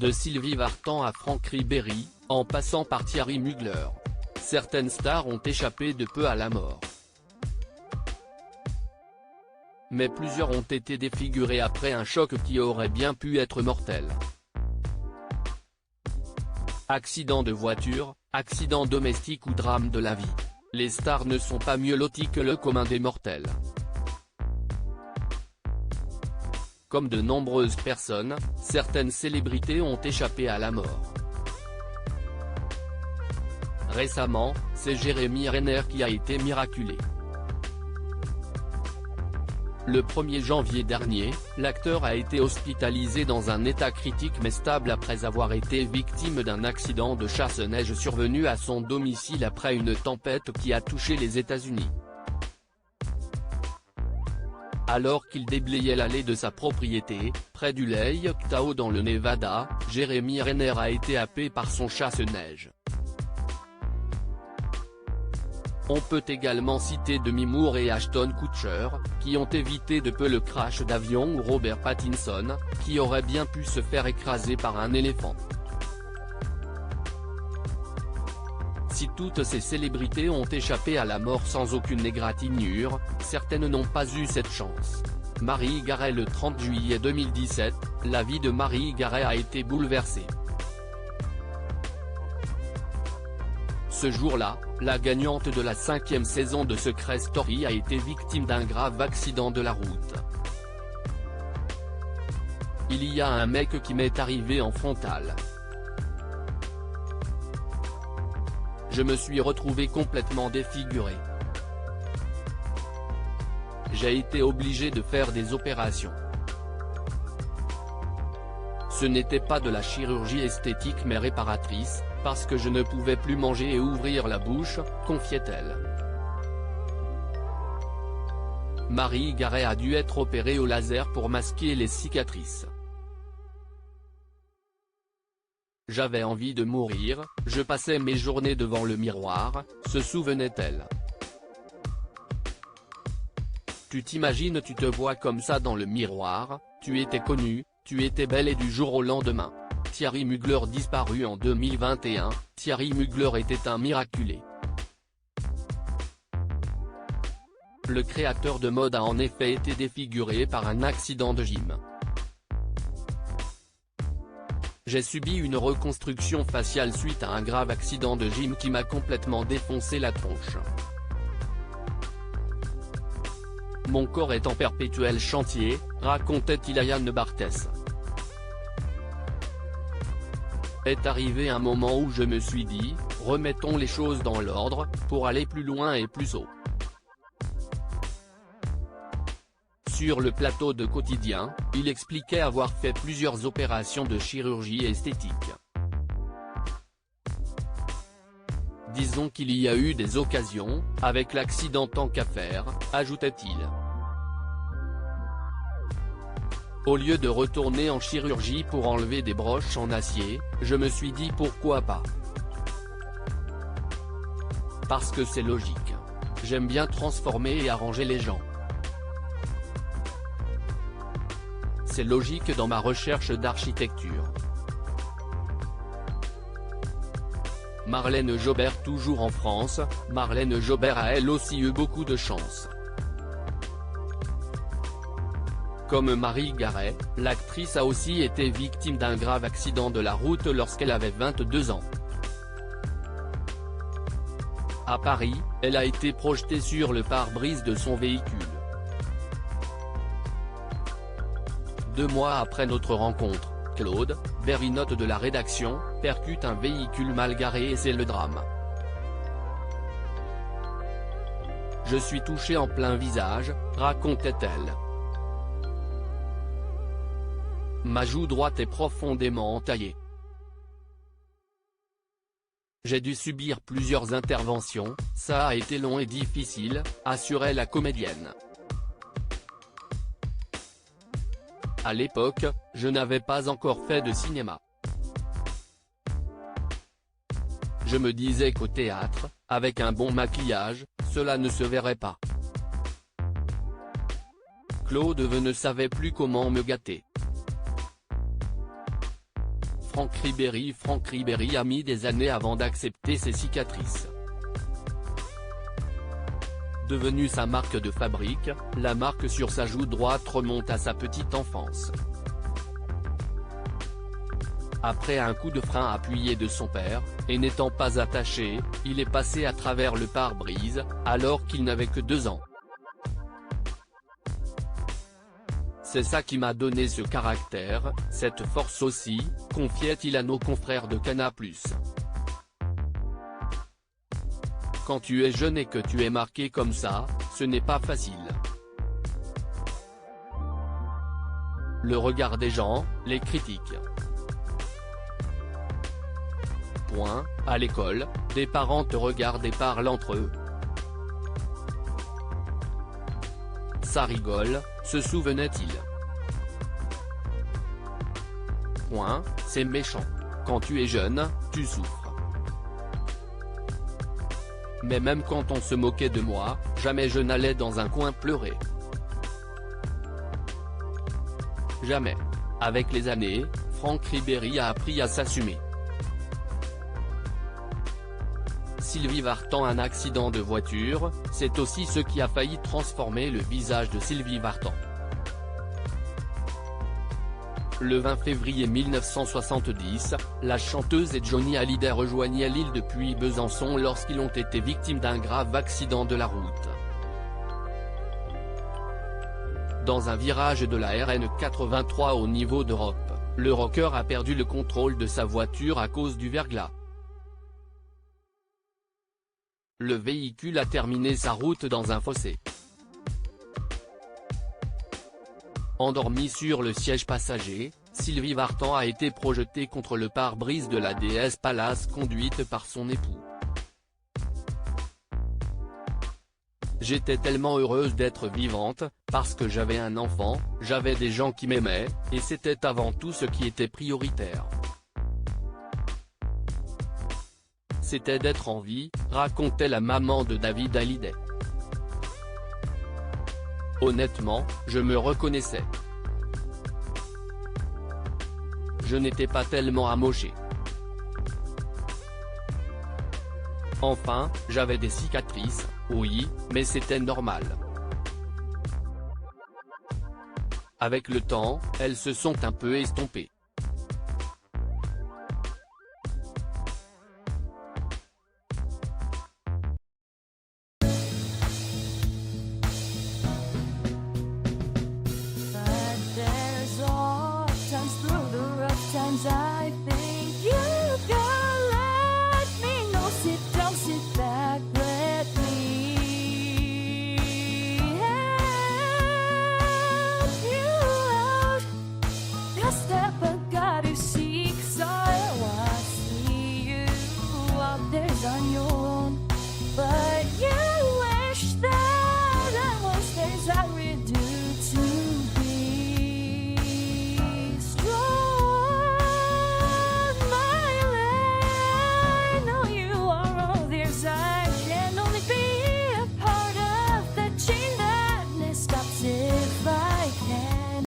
De Sylvie Vartan à Franck Ribéry, en passant par Thierry Mugler. Certaines stars ont échappé de peu à la mort. Mais plusieurs ont été défigurées après un choc qui aurait bien pu être mortel. Accident de voiture, accident domestique ou drame de la vie. Les stars ne sont pas mieux loties que le commun des mortels. Comme de nombreuses personnes, certaines célébrités ont échappé à la mort. Récemment, c'est Jérémy Renner qui a été miraculé. Le 1er janvier dernier, l'acteur a été hospitalisé dans un état critique mais stable après avoir été victime d'un accident de chasse-neige survenu à son domicile après une tempête qui a touché les États-Unis. Alors qu'il déblayait l'allée de sa propriété, près du Lake Tahoe dans le Nevada, Jérémy Renner a été happé par son chasse-neige. On peut également citer Demi Moore et Ashton Kutcher, qui ont évité de peu le crash d'avion, ou Robert Pattinson, qui aurait bien pu se faire écraser par un éléphant. Si toutes ces célébrités ont échappé à la mort sans aucune égratignure, certaines n'ont pas eu cette chance. Marie Garet. Le 30 juillet 2017, la vie de Marie Garet a été bouleversée. Ce jour-là, la gagnante de la 5e saison de Secret Story a été victime d'un grave accident de la route. Il y a un mec qui m'est arrivé en frontal. Je me suis retrouvé complètement défiguré. J'ai été obligé de faire des opérations. Ce n'était pas de la chirurgie esthétique mais réparatrice, parce que je ne pouvais plus manger et ouvrir la bouche, confiait-elle. Marie Garet a dû être opérée au laser pour masquer les cicatrices. J'avais envie de mourir, je passais mes journées devant le miroir, se souvenait-elle. Tu t'imagines, tu te vois comme ça dans le miroir, tu étais connue, tu étais belle et du jour au lendemain. Thierry Mugler disparu en 2021, Thierry Mugler était un miraculé. Le créateur de mode a en effet été défiguré par un accident de gym. J'ai subi une reconstruction faciale suite à un grave accident de gym qui m'a complètement défoncé la tronche. Mon corps est en perpétuel chantier, racontait Ilan Barthès. Est arrivé un moment où je me suis dit, remettons les choses dans l'ordre, pour aller plus loin et plus haut. Sur le plateau de Quotidien, il expliquait avoir fait plusieurs opérations de chirurgie esthétique. Disons qu'il y a eu des occasions, avec l'accident tant qu'à faire, ajoutait-il. Au lieu de retourner en chirurgie pour enlever des broches en acier, je me suis dit pourquoi pas. Parce que c'est logique. J'aime bien transformer et arranger les gens. C'est logique dans ma recherche d'architecture. Marlène Jobert. Toujours en France, Marlène Jobert a elle aussi eu beaucoup de chance. Comme Marie Garet, l'actrice a aussi été victime d'un grave accident de la route lorsqu'elle avait 22 ans. À Paris, elle a été projetée sur le pare-brise de son véhicule. 2 mois après notre rencontre, Claude, Berinotte de la rédaction, percute un véhicule mal garé et c'est le drame. Je suis touchée en plein visage, racontait-elle. Ma joue droite est profondément entaillée. J'ai dû subir plusieurs interventions, ça a été long et difficile, assurait la comédienne. À l'époque, je n'avais pas encore fait de cinéma. Je me disais qu'au théâtre, avec un bon maquillage, cela ne se verrait pas. Claude ne savait plus comment me gâter. Franck Ribéry. Franck Ribéry a mis des années avant d'accepter ses cicatrices. Devenue sa marque de fabrique, la marque sur sa joue droite remonte à sa petite enfance. Après un coup de frein appuyé de son père, et n'étant pas attaché, il est passé à travers le pare-brise, alors qu'il n'avait que 2 ans. C'est ça qui m'a donné ce caractère, cette force aussi, confiait-il à nos confrères de Canal+. Quand tu es jeune et que tu es marqué comme ça, ce n'est pas facile. Le regard des gens, les critiques. À l'école, des parents te regardent et parlent entre eux. Ça rigole, se souvenait-il. C'est méchant. Quand tu es jeune, tu souffres. Mais même quand on se moquait de moi, jamais je n'allais dans un coin pleurer. Jamais. Avec les années, Franck Ribéry a appris à s'assumer. Sylvie Vartan. Un accident de voiture, c'est aussi ce qui a failli transformer le visage de Sylvie Vartan. Le 20 février 1970, la chanteuse et Johnny Hallyday rejoignaient Lille depuis Besançon lorsqu'ils ont été victimes d'un grave accident de la route. Dans un virage de la RN 83 au niveau d'Europe, le rocker a perdu le contrôle de sa voiture à cause du verglas. Le véhicule a terminé sa route dans un fossé. Endormie sur le siège passager, Sylvie Vartan a été projetée contre le pare-brise de la DS Palace conduite par son époux. J'étais tellement heureuse d'être vivante, parce que j'avais un enfant, j'avais des gens qui m'aimaient, et c'était avant tout ce qui était prioritaire. C'était d'être en vie, racontait la maman de David Hallyday. Honnêtement, je me reconnaissais. Je n'étais pas tellement amoché. Enfin, j'avais des cicatrices, oui, mais c'était normal. Avec le temps, elles se sont un peu estompées.